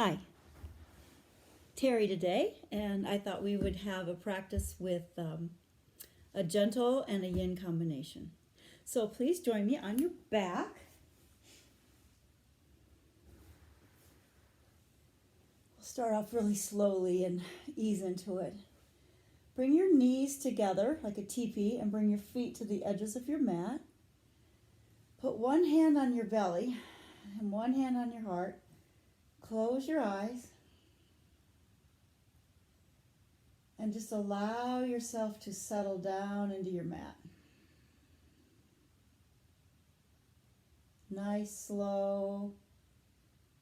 Hi, Terry today, and I thought we would have a practice with a gentle and a yin combination. So please join me on your back. We'll start off really slowly and ease into it. Bring your knees together like a teepee and bring your feet to the edges of your mat. Put one hand on your belly and one hand on your heart. Close your eyes. And just allow yourself to settle down into your mat. Nice, slow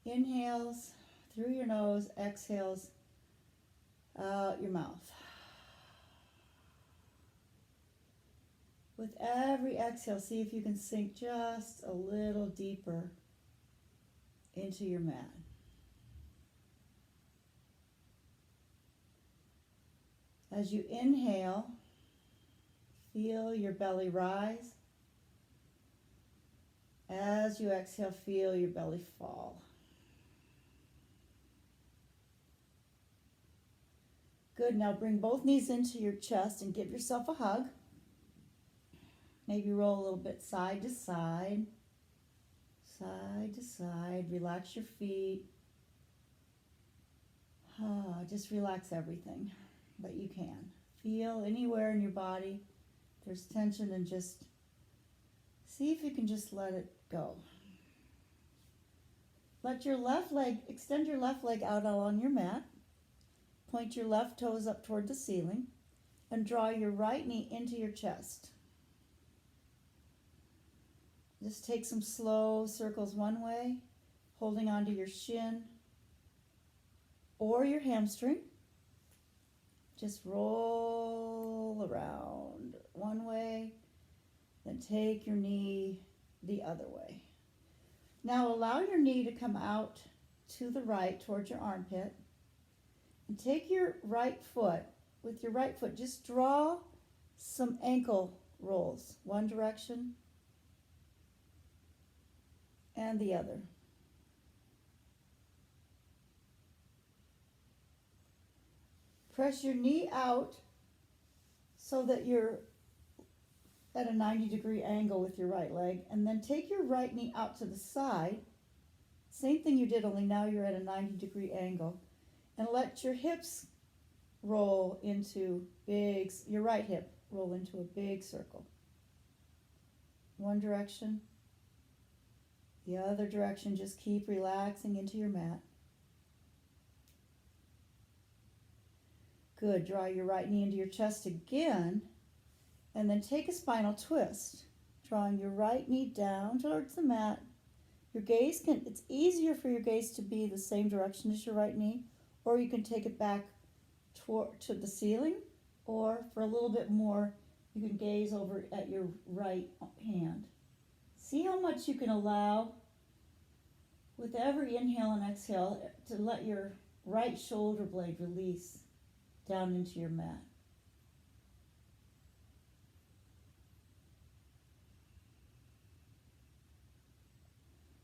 inhales through your nose, exhales out your mouth. With every exhale, see if you can sink just a little deeper into your mat. As you inhale, feel your belly rise. As you exhale, feel your belly fall. Good, now bring both knees into your chest and give yourself a hug. Maybe roll a little bit side to side. Side to side, relax your feet. Just relax everything that you can. Feel anywhere in your body there's tension and just see if you can just let it go. Let your left leg, extend your left leg out along your mat. Point your left toes up toward the ceiling and draw your right knee into your chest. Just take some slow circles one way, holding onto your shin or your hamstring. Just roll around one way, then take your knee the other way. Now allow your knee to come out to the right towards your armpit. And take your right foot, with your right foot, just draw some ankle rolls, one direction and the other. Press your knee out so that you're at a 90-degree angle with your right leg, and then take your right knee out to the side. Same thing you did, only now you're at a 90-degree angle. And let your hips roll into your right hip roll into a big circle. One direction, the other direction, just keep relaxing into your mat. Good, draw your right knee into your chest again, and then take a spinal twist, drawing your right knee down towards the mat. Your gaze it's easier for your gaze to be the same direction as your right knee, or you can take it back to the ceiling, or for a little bit more, you can gaze over at your right hand. See how much you can allow with every inhale and exhale to let your right shoulder blade release down into your mat.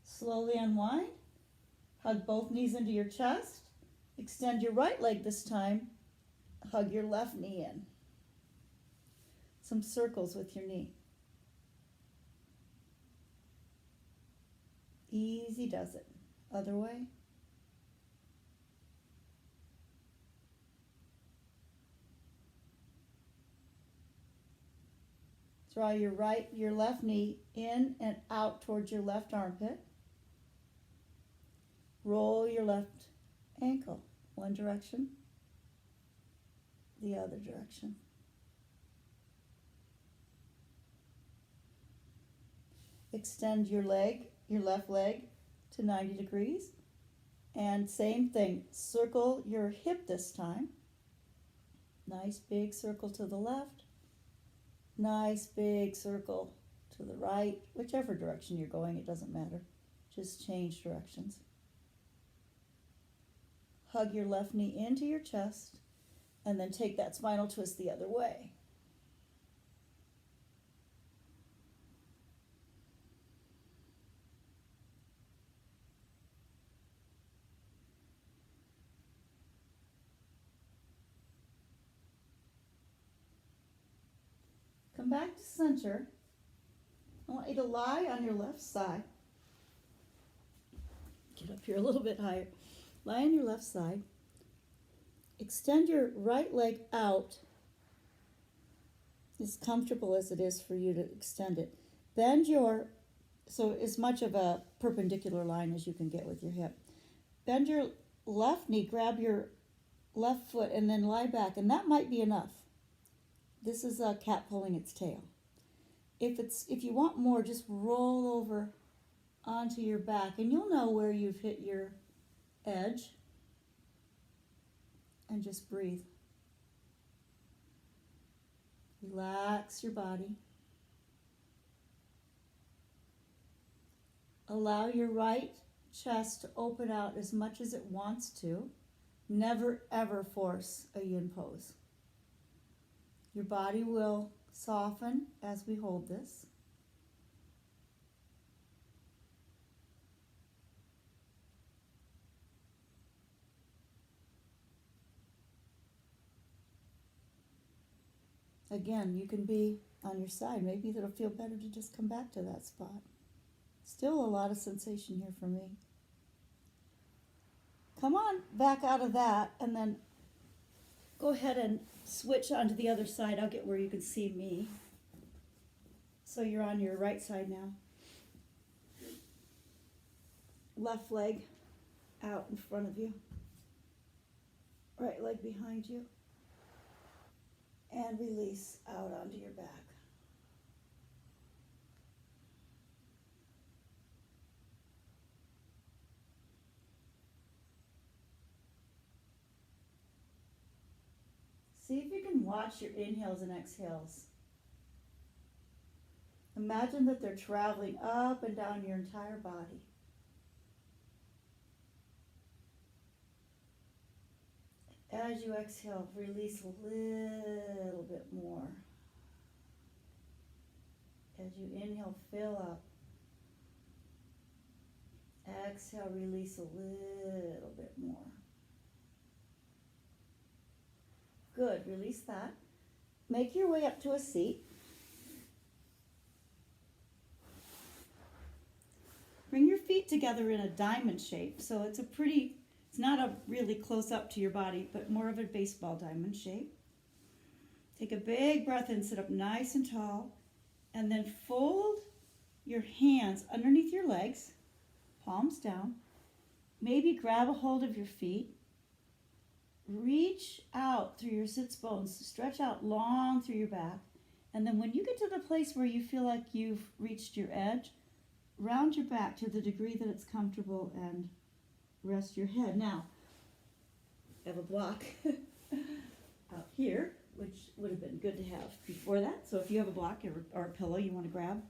Slowly unwind. Hug both knees into your chest. Extend your right leg this time. Hug your left knee in. Some circles with your knee. Easy does it. Other way. Draw your left knee in and out towards your left armpit. Roll your left ankle, one direction, the other direction. Extend your left leg to 90 degrees. And same thing, circle your hip this time. Nice big circle to the left. Nice big circle to the right. Whichever direction you're going, it doesn't matter. Just change directions. Hug your left knee into your chest, and then take that spinal twist the other way. Come back to center. I want you to lie on your left side. Get up here a little bit higher. Lie on your left side. Extend your right leg out as comfortable as it is for you to extend it. Bend so as much of a perpendicular line as you can get with your hip. Bend your left knee, grab your left foot, and then lie back, and that might be enough. This is a cat pulling its tail. If you want more, just roll over onto your back, and you'll know where you've hit your edge, and just breathe. Relax your body. Allow your right chest to open out as much as it wants to. Never ever force a yin pose. Your body will soften as we hold this. Again, you can be on your side. Maybe it'll feel better to just come back to that spot. Still a lot of sensation here for me. Come on back out of that, and then go ahead and switch onto the other side. I'll get where you can see me. So you're on your right side now. Left leg out in front of you. Right leg behind you. And release out onto your back. See if you can watch your inhales and exhales. Imagine that they're traveling up and down your entire body. As you exhale, release a little bit more. As you inhale, fill up. Exhale, release a little bit more. Good, release that. Make your way up to a seat. Bring your feet together in a diamond shape. So it's not a really close up to your body, but more of a baseball diamond shape. Take a big breath in, sit up nice and tall, and then fold your hands underneath your legs, palms down. Maybe grab a hold of your feet. Reach out through your sits bones, stretch out long through your back, and then when you get to the place where you feel like you've reached your edge, round your back to the degree that it's comfortable and rest your head. Now, I have a block out here, which would have been good to have before that. So if you have a block or a pillow you want to grab.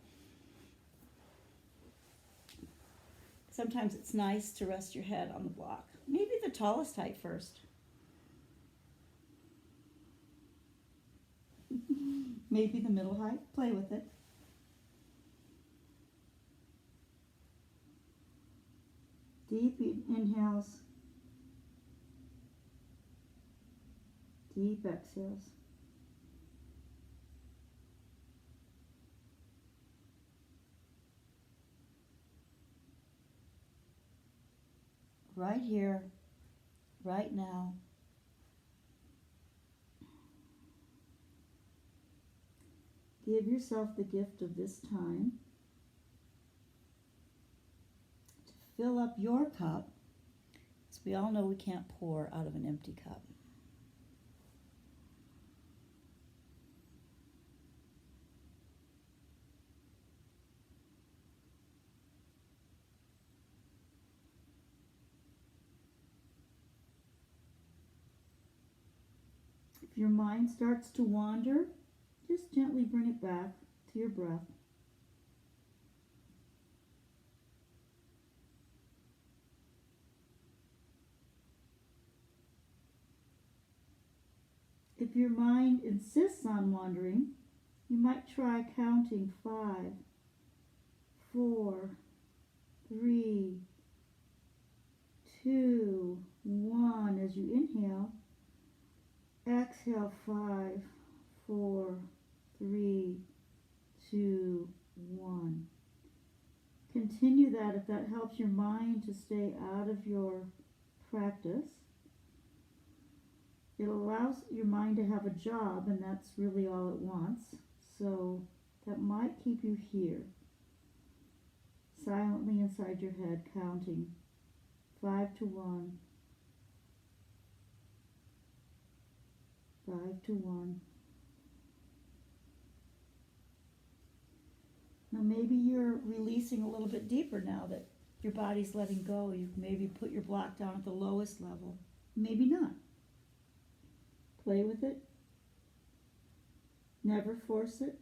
Sometimes it's nice to rest your head on the block. Maybe the tallest height first. Maybe the middle height. Play with it. Deep inhales. Deep exhales. Right here, right now. Give yourself the gift of this time to fill up your cup. As we all know, we can't pour out of an empty cup. If your mind starts to wander, just gently bring it back to your breath. If your mind insists on wandering, you might try counting 5, 4, 3, 2, 1 as you inhale. Exhale 5, 4, 3, 2, 1. Continue that if that helps your mind to stay out of your practice. It allows your mind to have a job, and that's really all it wants. So that might keep you here, silently inside your head, counting 5 to 1, 5 to 1. Now maybe you're releasing a little bit deeper now that your body's letting go. You maybe put your block down at the lowest level. Maybe not. Play with it. Never force it.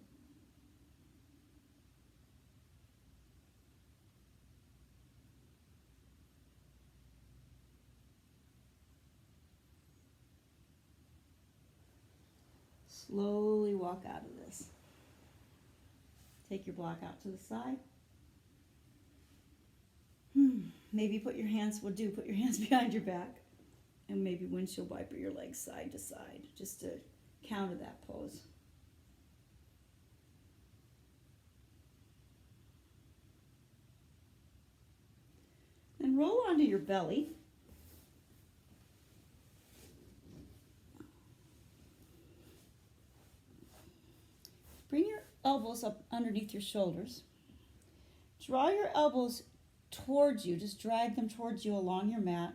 Slowly walk out of this. Take your block out to the side. Maybe put your hands behind your back. And maybe windshield wiper your legs side to side, just to counter that pose. And roll onto your belly. Bring your elbows up underneath your shoulders. Draw your elbows towards you, just drag them towards you along your mat.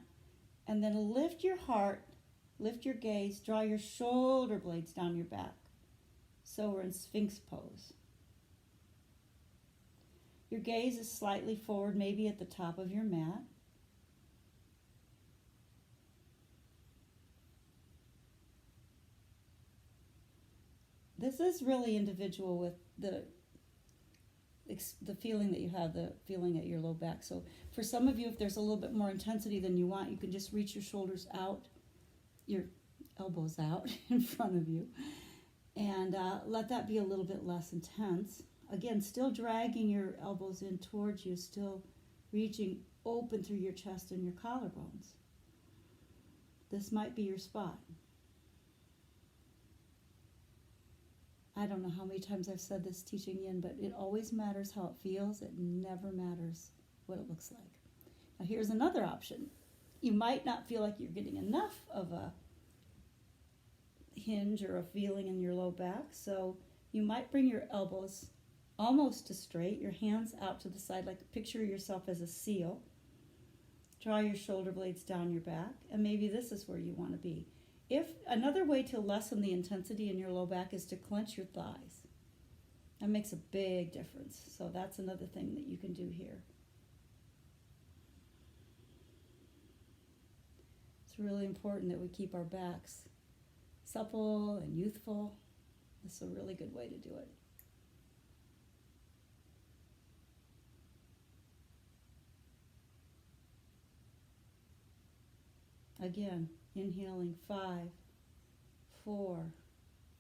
And then lift your heart, lift your gaze, draw your shoulder blades down your back. So we're in Sphinx pose. Your gaze is slightly forward, maybe at the top of your mat. This is really individual with the feeling that you have, the feeling at your low back. So for some of you, if there's a little bit more intensity than you want, you can just reach your shoulders out, your elbows out in front of you, and let that be a little bit less intense. Again, still dragging your elbows in towards you, still reaching open through your chest and your collarbones. This might be your spot. I don't know how many times I've said this teaching Yin, but it always matters how it feels. It never matters what it looks like. Now here's another option. You might not feel like you're getting enough of a hinge or a feeling in your low back, so you might bring your elbows almost to straight, your hands out to the side, like picture yourself as a seal. Draw your shoulder blades down your back, and maybe this is where you want to be. If another way to lessen the intensity in your low back is to clench your thighs. That makes a big difference. So that's another thing that you can do here. It's really important that we keep our backs supple and youthful. This is a really good way to do it. Again, inhaling 5, 4,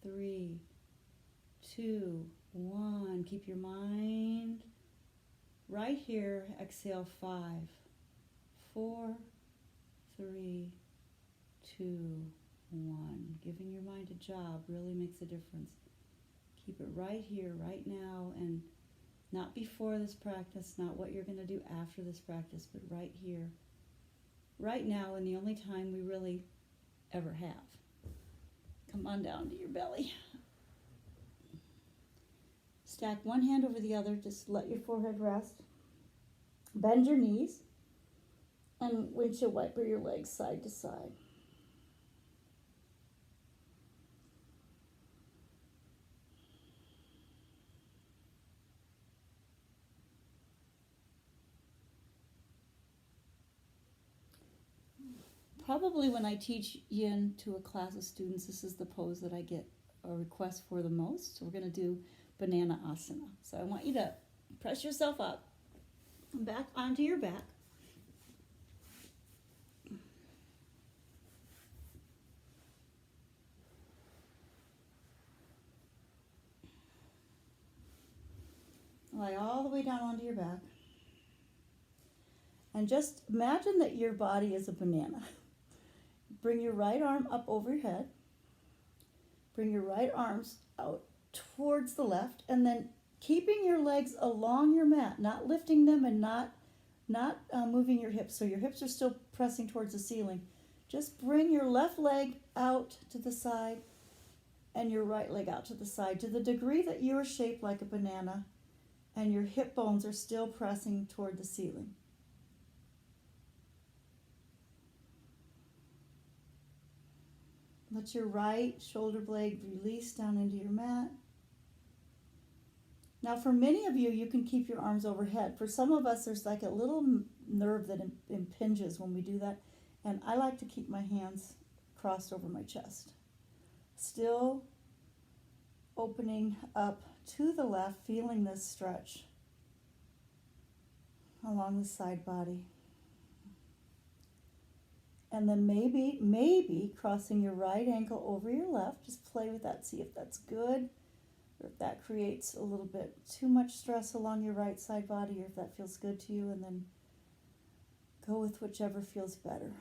3, 2, 1. Keep your mind right here. Exhale 5, 4, 3, 2, 1. Giving your mind a job really makes a difference. Keep it right here, right now, and not before this practice, not what you're going to do after this practice, but right here. Right now, and the only time we really ever have. Come on down to your belly. Stack one hand over the other, just let your forehead rest. Bend your knees, and windshield wiper your legs side to side. Probably when I teach Yin to a class of students, this is the pose that I get a request for the most. So we're going to do banana asana. So I want you to press yourself up and back onto your back. Lie all the way down onto your back. And just imagine that your body is a banana. Bring your right arm up over your head. Bring your right arms out towards the left, and then keeping your legs along your mat, not lifting them and not moving your hips. So your hips are still pressing towards the ceiling. Just bring your left leg out to the side and your right leg out to the side to the degree that you are shaped like a banana and your hip bones are still pressing toward the ceiling. Let your right shoulder blade release down into your mat. Now for many of you, you can keep your arms overhead. For some of us, there's like a little nerve that impinges when we do that. And I like to keep my hands crossed over my chest. Still opening up to the left, feeling this stretch along the side body. And then maybe crossing your right ankle over your left. Just play with that, see if that's good, or if that creates a little bit too much stress along your right side body, or if that feels good to you, and then go with whichever feels better.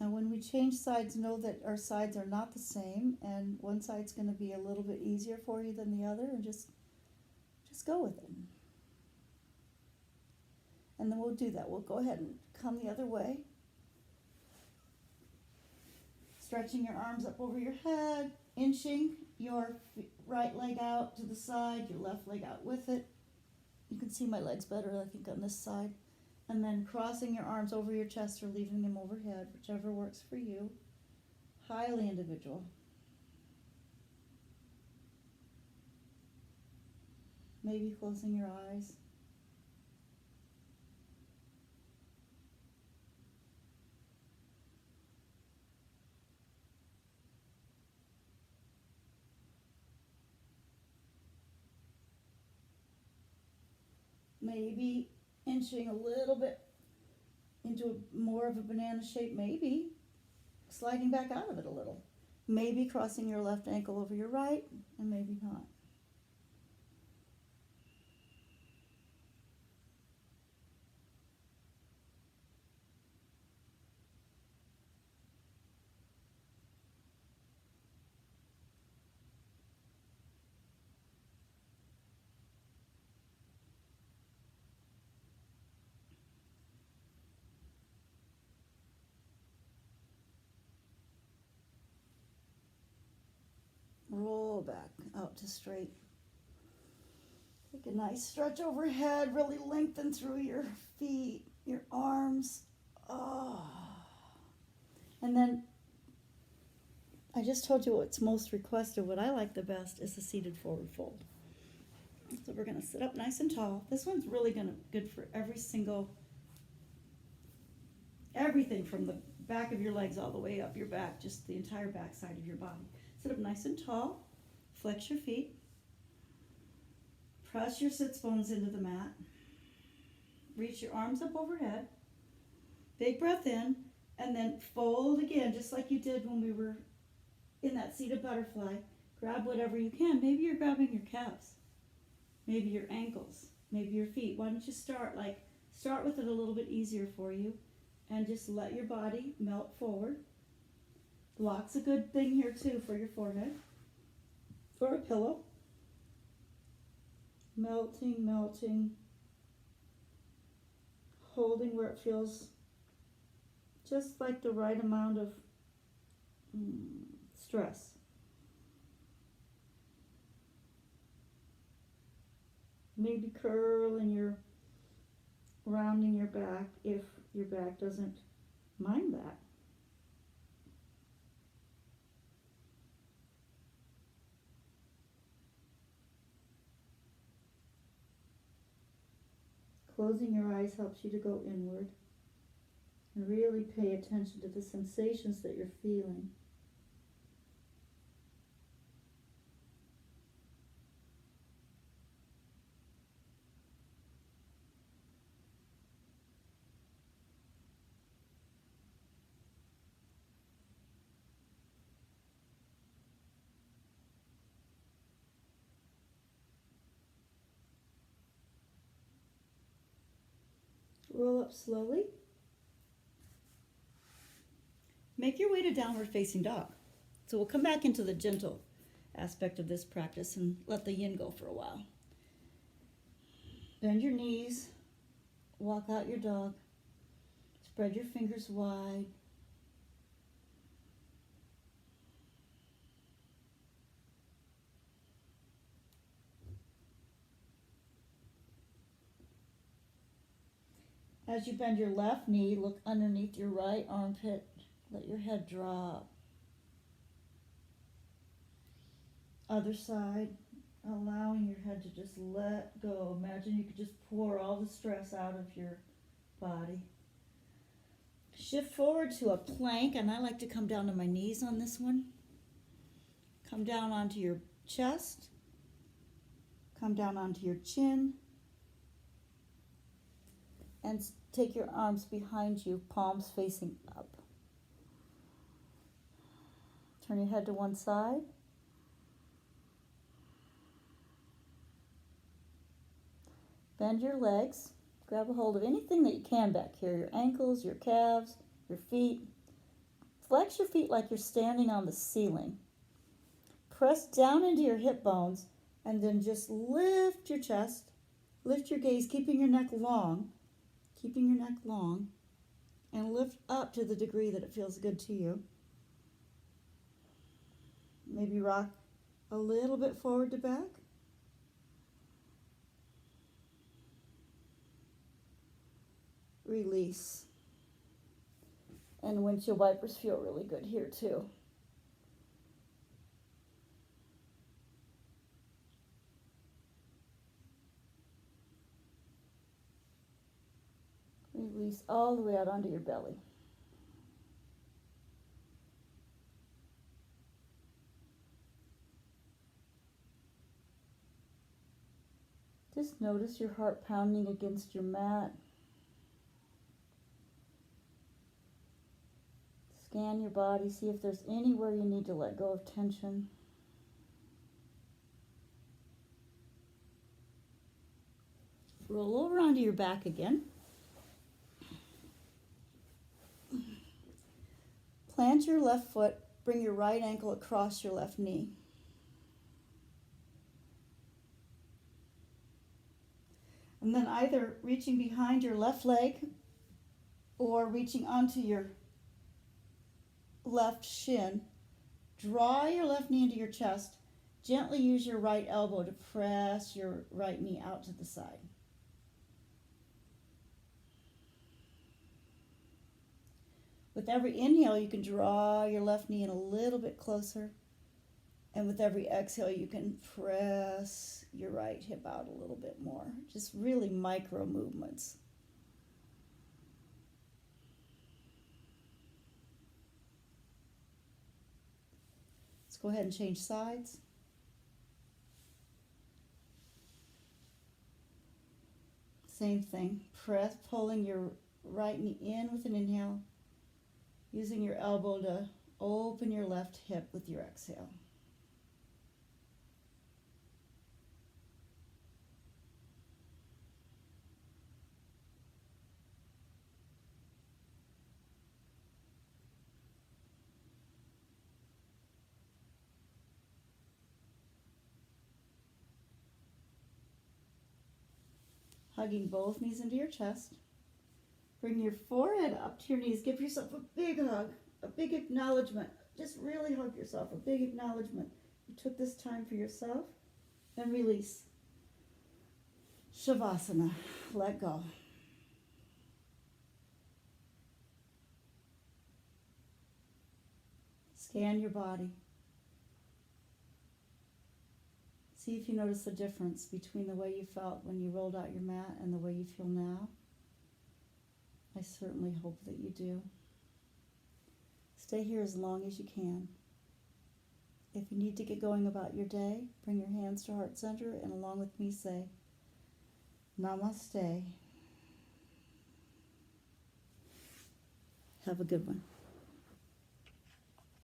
Now when we change sides, know that our sides are not the same, and one side's going to be a little bit easier for you than the other, and just go with it. And then we'll do that. We'll go ahead and come the other way. Stretching your arms up over your head, inching your right leg out to the side, your left leg out with it. You can see my legs better, I think, on this side. And then crossing your arms over your chest or leaving them overhead, whichever works for you. Highly individual. Maybe closing your eyes. Maybe inching a little bit into more of a banana shape, maybe sliding back out of it a little. Maybe crossing your left ankle over your right, and maybe not. Roll back out to straight. Take a nice stretch overhead, really lengthen through your feet, your arms. Oh. And then I just told you what's most requested. What I like the best is the seated forward fold. So we're going to sit up nice and tall. This one's really good for everything from the back of your legs all the way up your back, just the entire back side of your body. Sit up nice and tall, flex your feet, press your sits bones into the mat, reach your arms up overhead, big breath in, and then fold again, just like you did when we were in that seated butterfly. Grab whatever you can. Maybe you're grabbing your calves, maybe your ankles, maybe your feet. Why don't you start with it a little bit easier for you, and just let your body melt forward. Block's a good thing here too for your forehead, or a pillow. Melting, holding where it feels just like the right amount of stress. Maybe rounding your back if your back doesn't mind that. Closing your eyes helps you to go inward and really pay attention to the sensations that you're feeling. roll up slowly. Make your way to downward facing dog. So we'll come back into the gentle aspect of this practice and let the yin go for a while. Bend your knees, walk out your dog, spread your fingers wide. As you bend your left knee, look underneath your right armpit. Let your head drop. Other side, allowing your head to just let go. Imagine you could just pour all the stress out of your body. Shift forward to a plank, and I like to come down to my knees on this one. Come down onto your chest. Come down onto your chin. And take your arms behind you, palms facing up. Turn your head to one side. Bend your legs. Grab a hold of anything that you can back here, your ankles, your calves, your feet. Flex your feet like you're standing on the ceiling. Press down into your hip bones and then just lift your chest. Lift your gaze, keeping your neck long. Keeping your neck long, and lift up to the degree that it feels good to you. Maybe rock a little bit forward to back. Release. And windshield wipers feel really good here too. Release all the way out onto your belly. Just notice your heart pounding against your mat. Scan your body, see if there's anywhere you need to let go of tension. Roll over onto your back again. Plant your left foot, bring your right ankle across your left knee. And then either reaching behind your left leg or reaching onto your left shin, draw your left knee into your chest. Gently use your right elbow to press your right knee out to the side. With every inhale, you can draw your left knee in a little bit closer. And with every exhale, you can press your right hip out a little bit more. Just really micro movements. Let's go ahead and change sides. Same thing. Press, pulling your right knee in with an inhale. Using your elbow to open your left hip with your exhale. Hugging both knees into your chest. Bring your forehead up to your knees. Give yourself a big hug, a big acknowledgement. Just really hug yourself, a big acknowledgement. You took this time for yourself. And release. Shavasana. Let go. Scan your body. See if you notice the difference between the way you felt when you rolled out your mat and the way you feel now. I certainly hope that you do. Stay here as long as you can. If you need to get going about your day, bring your hands to heart center and along with me say, Namaste. Have a good one.